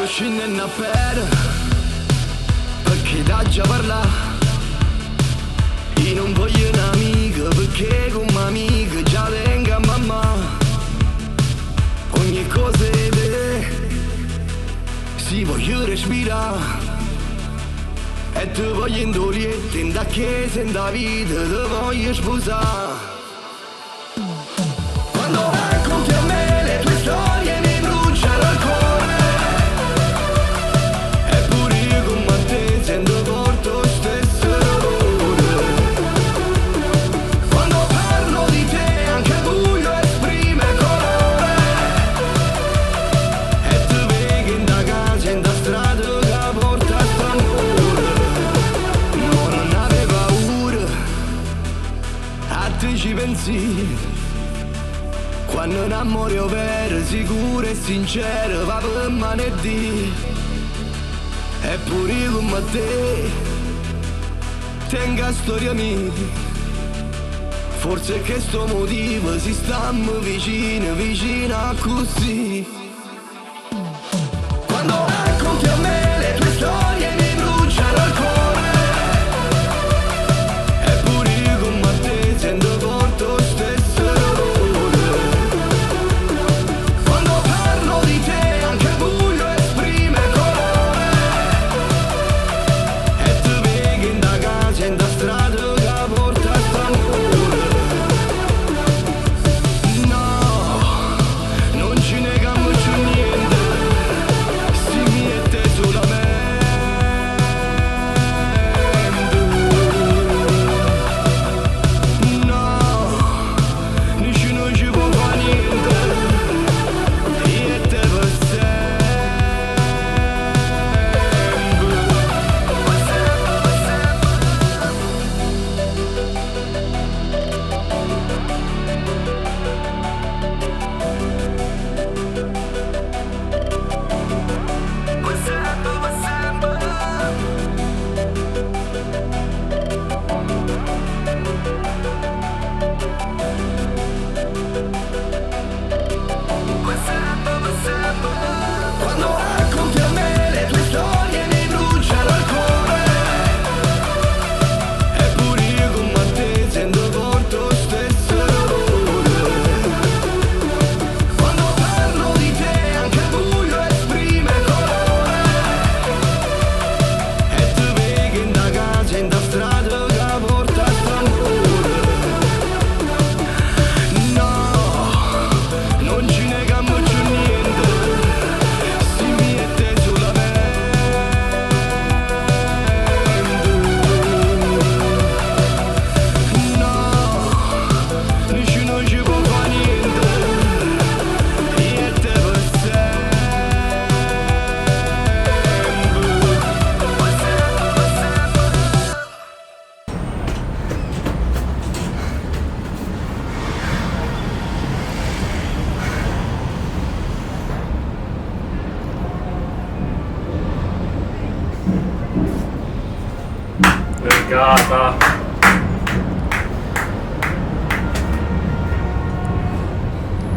sto scendendo a per, perché da già parla. Io non voglio un'amica, perché con un'amica già venga mamma. Ogni cosa è te, si voglio respirare. E ti voglio in doliette, in da chiesa, in da vita, ti voglio sposare. Quando racconti a me le tue storie mi bruciano il cuore. Eppure io con te sento porto stesso dolore. Quando parlo di te anche il buio esprime colore. E ti vedi in da casa, in da strada che porta a st'amore. Ma non avevo paura, a te ci pensi. Quando un amore è vero, sicuro e sincero, va per mano e di. Eppure io come te, tengo storia mia. Forse è che sto motivo si stiamo vicino, vicino a così. Quando racconti a me le tue storie mi bruciano il cuore. Eppure io come te sento porto stesso dolore. Vergata.